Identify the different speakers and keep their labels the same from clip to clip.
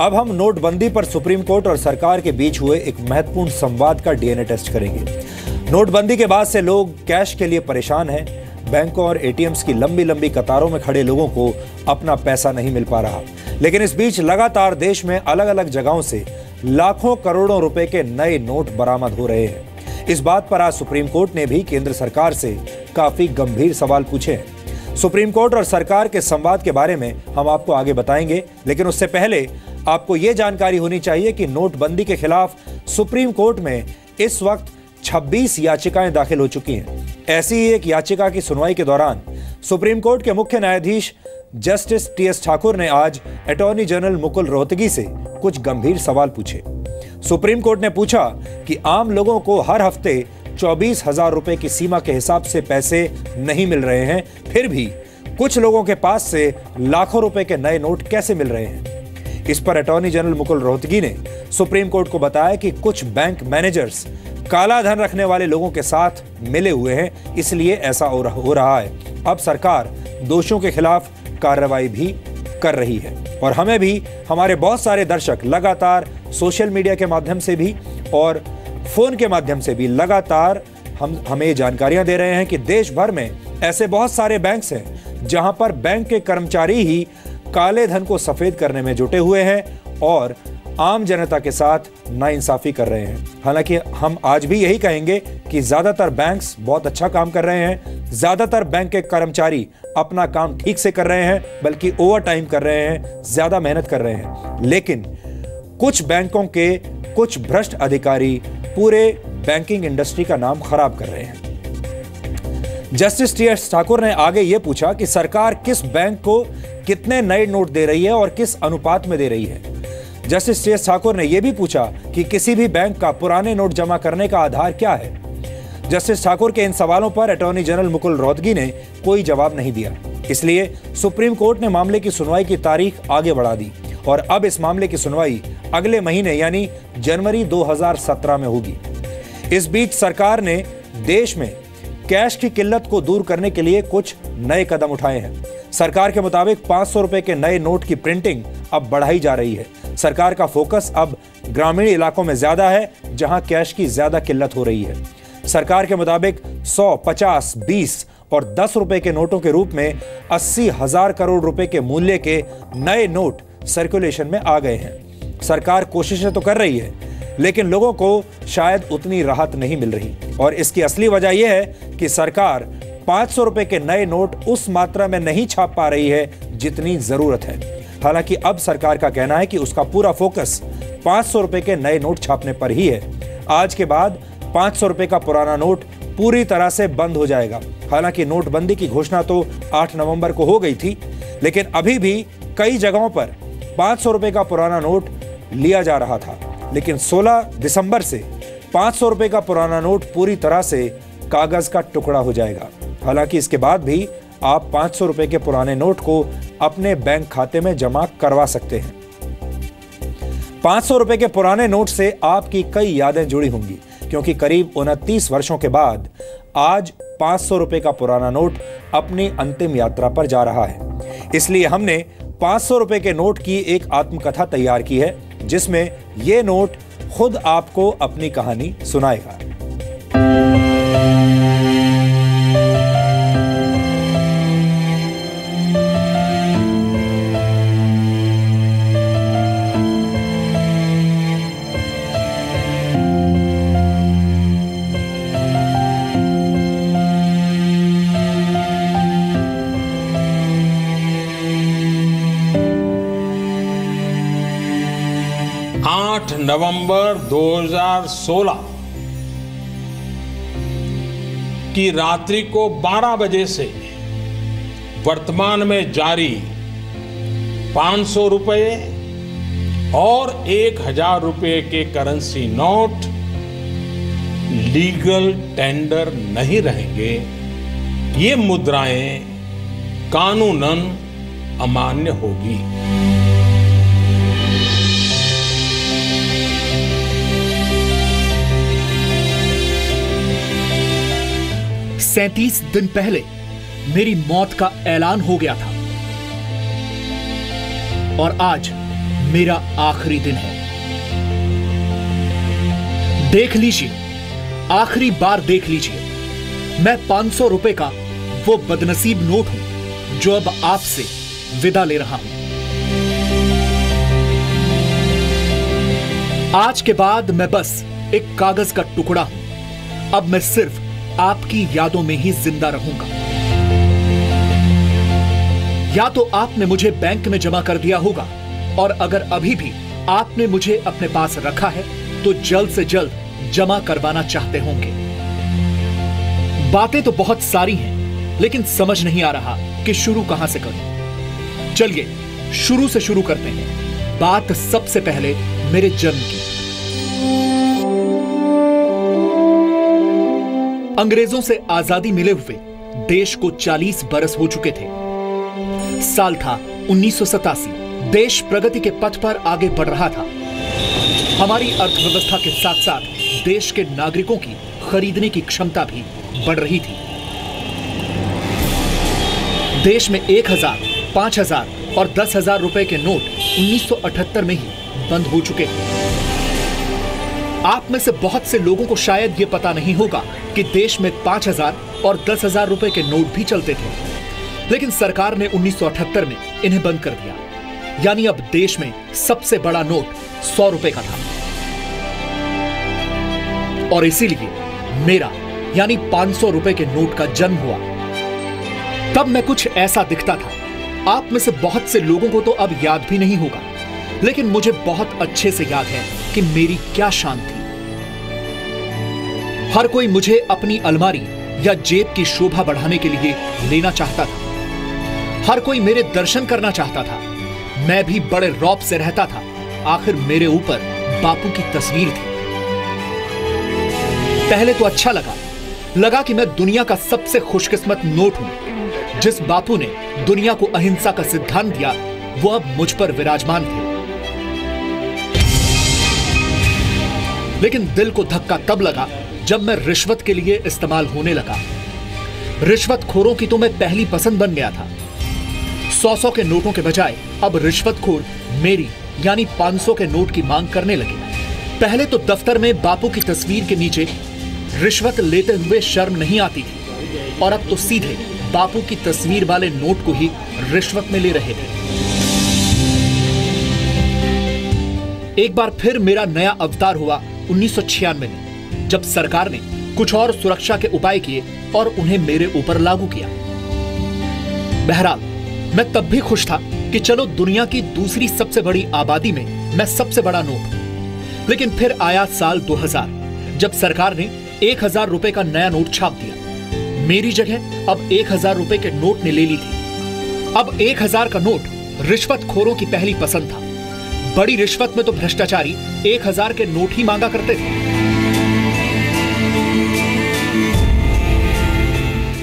Speaker 1: अब हम नोटबंदी पर सुप्रीम कोर्ट और सरकार के बीच हुए एक महत्वपूर्ण संवाद का डीएनए टेस्ट करेंगे। नोटबंदी के बाद से लोग कैश के लिए परेशान हैं। बैंकों और एटीएम्स की लंबी लंबी कतारों में खड़े लोगों को अपना पैसा नहीं मिल पा रहा। लेकिन इस बीच लगातार देश में अलग अलग जगहों से लाखों करोड़ों रुपए के नए नोट बरामद हो रहे हैं। इस बात पर आज सुप्रीम कोर्ट ने भी केंद्र सरकार से काफी गंभीर सवाल पूछे हैं। सुप्रीम कोर्ट और सरकार के संवाद के बारे में हम आपको आगे बताएंगे, लेकिन उससे पहले आपको यह जानकारी होनी चाहिए कि नोटबंदी के खिलाफ सुप्रीम कोर्ट में इस वक्त 26 याचिकाएं दाखिल हो चुकी हैं। ऐसी ही एक याचिका की सुनवाई के दौरान सुप्रीम कोर्ट के मुख्य न्यायाधीश जस्टिस टीएस ठाकुर ने आज अटॉर्नी जनरल मुकुल रोहतगी से कुछ गंभीर सवाल पूछे। सुप्रीम कोर्ट ने पूछा कि आम लोगों को हर हफ्ते 24,000 रुपए की सीमा के हिसाब से पैसे नहीं मिल रहे हैं, फिर भी कुछ लोगों के पास से लाखों रुपए के नए नोट कैसे मिल रहे हैं। इस पर अटॉर्नी जनरल मुकुल रोहतगी ने सुप्रीम कोर्ट को बताया कि कुछ बैंक मैनेजर्स काला धन रखने वाले लोगों के साथ मिले हुए हैं, इसलिए ऐसा हो रहा है। अब सरकार दोषियों के खिलाफ कार्रवाई भी कर रही है और हमें भी, हमारे बहुत सारे दर्शक लगातार सोशल मीडिया के माध्यम से भी और फोन के माध्यम से भी लगातार हमें जानकारियां दे रहे हैं कि देश भर में ऐसे बहुत सारे बैंक्स हैं जहां पर बैंक के कर्मचारी ही काले धन को सफेद करने में जुटे हुए हैं और आम जनता के साथ नाइंसाफी कर रहे हैं। हालांकि हम आज भी यही कहेंगे कि ज्यादातर बैंक्स बहुत अच्छा काम कर रहे हैं, ज्यादातर बैंक के कर्मचारी अपना काम ठीक से कर रहे हैं, बल्कि ओवर टाइम कर रहे हैं, ज्यादा मेहनत कर रहे हैं। लेकिन कुछ बैंकों के कुछ भ्रष्ट अधिकारी पूरे बैंकिंग इंडस्ट्री का नाम खराब कर रहे हैं। जस्टिस टीएस ठाकुर ने आगे यह पूछा कि सरकार किस बैंक को कितने नए नोट दे रही है और किस अनुपात में दे रही है। जस्टिस टीएस ठाकुर ने यह भी पूछा कि किसी भी बैंक का पुराने नोट जमा करने का आधार क्या है। जस्टिस ठाकुर के इन सवालों पर अटॉर्नी जनरल मुकुल रोहतगी ने कोई जवाब नहीं दिया, इसलिए सुप्रीम कोर्ट ने मामले की सुनवाई की तारीख आगे बढ़ा दी और अब इस मामले की सुनवाई अगले महीने यानी जनवरी 2017 में होगी। इस बीच सरकार ने देश में कैश की किल्लत को दूर करने के लिए कुछ नए कदम उठाए हैं। सरकार के मुताबिक 500 रुपए के नए नोट की प्रिंटिंग अब बढ़ाई जा रही है। सरकार का फोकस अब ग्रामीण इलाकों में ज्यादा है जहां कैश की ज्यादा किल्लत हो रही है। सरकार के मुताबिक 100, 50, 20 और 10 रुपए के नोटों के रूप में 80,000 करोड़ रुपए के मूल्य के नए नोट सर्कुलेशन में आ गए हैं। सरकार कोशिशें तो कर रही है, लेकिन लोगों को शायद उतनी राहत नहीं मिल रही और इसकी असली वजह यह है कि सरकार 500 रुपए के नए नोट उस मात्रा में नहीं छाप पा रही है जितनी जरूरत है। हालांकि अब सरकार का कहना है कि उसका पूरा फोकस 500 रुपए के नए नोट छापने पर ही है। आज के बाद 500 रुपए का पुराना नोट पूरी तरह से बंद हो जाएगा। हालांकि नोटबंदी की घोषणा तो 8 नवंबर को हो गई थी, लेकिन अभी भी कई जगहों पर 500 रुपए का पुराना नोट लिया जा रहा था। लेकिन 16 दिसंबर से 500 रुपए का पुराना नोट पूरी तरह से कागज का टुकड़ा हो जाएगा। हालांकि इसके बाद भी आप 500 रुपए के पुराने नोट को अपने बैंक खाते में जमा करवा सकते हैं। 500 रुपए के पुराने नोट से आपकी कई यादें जुड़ी होंगी, क्योंकि करीब 29 वर्षों के बाद आज 500 रुपए का पुराना नोट अपनी अंतिम यात्रा पर जा रहा है। इसलिए हमने 500 रुपए के नोट की एक आत्मकथा तैयार की है, जिसमें यह नोट खुद आपको अपनी कहानी सुनाएगा।
Speaker 2: नवंबर 2016 की रात्रि को 12 बजे से वर्तमान में जारी 500 रुपए और 1000 रुपए के करेंसी नोट लीगल टेंडर नहीं रहेंगे। ये मुद्राएं कानूनन अमान्य होगी।
Speaker 3: 37 दिन पहले मेरी मौत का ऐलान हो गया था और आज मेरा आखिरी दिन है। देख लीजिए, आखिरी बार देख लीजिए, मैं 500 रुपए का वो बदनसीब नोट हूं जो अब आपसे विदा ले रहा हूं। आज के बाद मैं बस एक कागज का टुकड़ा हूं। अब मैं सिर्फ आपकी यादों में ही जिंदा रहूंगा। या तो आपने मुझे बैंक में जमा कर दिया होगा, और अगर अभी भी आपने मुझे अपने पास रखा है तो जल्द से जल्द जमा करवाना चाहते होंगे। बातें तो बहुत सारी हैं, लेकिन समझ नहीं आ रहा कि शुरू कहां से करूं। चलिए शुरू से शुरू करते हैं। बात सबसे पहले मेरे जन्म की। अंग्रेजों से आजादी मिले हुए देश को 40 बरस हो चुके थे। साल था 1987। देश प्रगति के पथ पर आगे बढ़ रहा था। हमारी अर्थव्यवस्था के साथ साथ देश के नागरिकों की खरीदने की क्षमता भी बढ़ रही थी। देश में 1000, 5000 और 10,000 रुपए के नोट 1978 में ही बंद हो चुके थे। आप में से बहुत से लोगों को शायद यह पता नहीं होगा कि देश में 5000 और 10,000 रुपए के नोट भी चलते थे, लेकिन सरकार ने 1978 में इन्हें बंद कर दिया। यानी अब देश में सबसे बड़ा नोट 100 रुपए का था। और इसीलिए मेरा यानी 500 रुपए के नोट का जन्म हुआ। तब मैं कुछ ऐसा दिखता था। आप में से बहुत से लोगों को तो अब याद भी नहीं होगा, लेकिन मुझे बहुत अच्छे से याद है कि मेरी क्या शान थी। हर कोई मुझे अपनी अलमारी या जेब की शोभा बढ़ाने के लिए लेना चाहता था। हर कोई मेरे दर्शन करना चाहता था। मैं भी बड़े रौब से रहता था। आखिर मेरे ऊपर बापू की तस्वीर थी। पहले तो अच्छा लगा कि मैं दुनिया का सबसे खुशकिस्मत नोट हूं। जिस बापू ने दुनिया को अहिंसा का सिद्धांत दिया, वो अब मुझ पर विराजमान थे। लेकिन दिल को धक्का तब लगा जब मैं रिश्वत के लिए इस्तेमाल होने लगा। रिश्वतखोरों की तो मैं पहली पसंद बन गया था। 100 के नोटों के बजाय अब रिश्वतखोर मेरी यानी 500 के नोट की मांग करने लगे। पहले तो दफ्तर में बापू की तस्वीर के नीचे रिश्वत लेते हुए शर्म नहीं आती थी, और अब तो सीधे बापू की तस्वीर वाले नोट को ही रिश्वत में ले रहे थे। एक बार फिर मेरा नया अवतार हुआ 1996 में, जब सरकार ने कुछ और सुरक्षा के उपाय किए और उन्हें मेरे ऊपर लागू किया। बहरहाल मैं तब भी खुश था कि चलो दुनिया की दूसरी सबसे बड़ी आबादी में मैं सबसे बड़ा नोट। लेकिन फिर आया साल 2000, जब सरकार ने 1000 रुपए का नया नोट छाप दिया। मेरी जगह अब 1000 रुपए के नोट ने ले ली थी। अब 1000 का नोट रिश्वतखोरों की पहली पसंद था। बड़ी रिश्वत में तो भ्रष्टाचारी 1000 के नोट ही मांगा करते थे।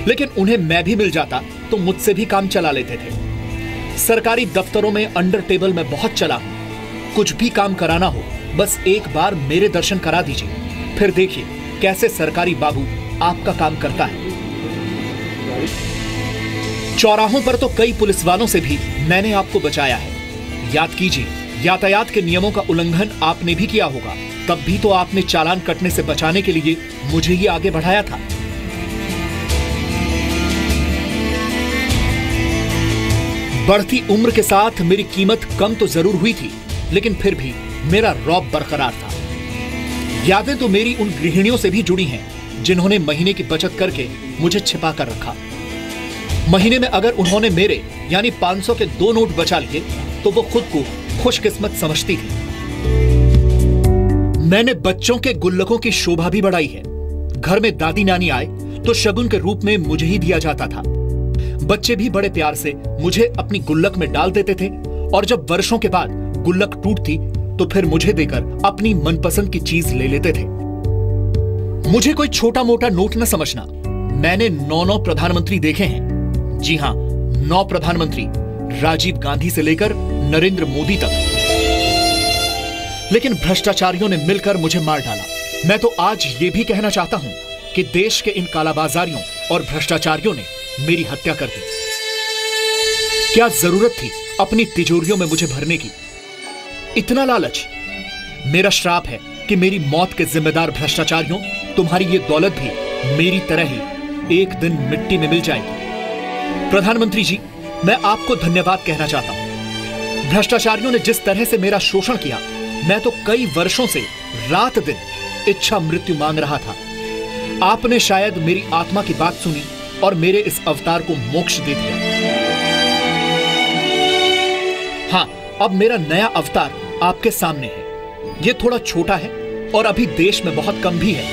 Speaker 3: लेकिन उन्हें मैं भी मिल जाता तो मुझसे भी काम चला लेते थे। सरकारी दफ्तरों में अंडर टेबल में बहुत चला हूं। कुछ भी काम कराना हो, बस एक बार मेरे दर्शन करा दीजिए, फिर देखिए कैसे सरकारी बाबू आपका काम करता है। चौराहों पर तो कई पुलिस वालों से भी मैंने आपको बचाया है। याद कीजिए, यातायात के नियमों का उल्लंघन आपने भी किया होगा, तब भी तो आपने चालान कटने से बचाने के लिए मुझे ही आगे बढ़ाया था। बढ़ती उम्र के साथ मेरी कीमत कम तो जरूर हुई थी, लेकिन फिर भी मेरा रौब बरकरार था। यादें तो मेरी उन गृहिणियों से भी जुड़ी हैं जिन्होंने महीने की बचत करके मुझे छिपा कर रखा। महीने में अगर उन्होंने मेरे यानी 500 के 2 नोट बचा लिए तो वो खुद को खुशकिस्मत समझती थी। मैंने बच्चों के गुल्लकों की शोभा भी बढ़ाई है। घर में दादी नानी आए तो शगुन के रूप में मुझे ही दिया जाता था। बच्चे भी बड़े प्यार से मुझे अपनी गुल्लक में डाल देते थे, और जब वर्षों के बाद गुल्लक टूटती तो फिर मुझे देकर अपनी मनपसंद की चीज ले लेते थे। मुझे कोई छोटा मोटा नोट न समझना। मैंने 9 प्रधानमंत्री देखे हैं। जी हां, 9 प्रधानमंत्री, राजीव गांधी से लेकर नरेंद्र मोदी तक। लेकिन भ्रष्टाचारियों ने मिलकर मुझे मार डाला। मैं तो आज ये भी कहना चाहता हूं कि देश के इन कालाबाजारियों और भ्रष्टाचारियों ने मेरी हत्या कर दी। क्या जरूरत थी अपनी तिजोरियों में मुझे भरने की? इतना लालच। मेरा श्राप है कि मेरी मौत के जिम्मेदार भ्रष्टाचारियों, तुम्हारी ये दौलत भी मेरी तरह ही एक दिन मिट्टी में मिल जाएगी। प्रधानमंत्री जी, मैं आपको धन्यवाद कहना चाहता हूं। भ्रष्टाचारियों ने जिस तरह से मेरा शोषण किया, मैं तो कई वर्षों से रात दिन इच्छा मृत्यु मांग रहा था। आपने शायद मेरी आत्मा की बात सुनी और मेरे इस अवतार को मोक्ष दे दिया। हां, अब मेरा नया अवतार आपके सामने है। यह थोड़ा छोटा है और अभी देश में बहुत कम भी है,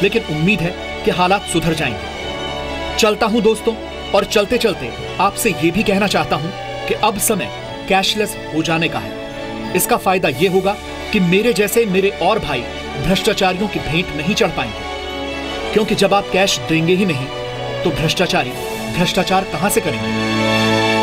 Speaker 3: लेकिन उम्मीद है कि हालात सुधर जाएंगे। चलता हूं दोस्तों, और चलते चलते आपसे यह भी कहना चाहता हूं कि अब समय कैशलेस हो जाने का है। इसका फायदा यह होगा कि मेरे जैसे मेरे और भाई भ्रष्टाचारियों की भेंट नहीं चढ़ पाएंगे, क्योंकि जब आप कैश देंगे ही नहीं तो भ्रष्टाचारी भ्रष्टाचार कहां से करेंगे।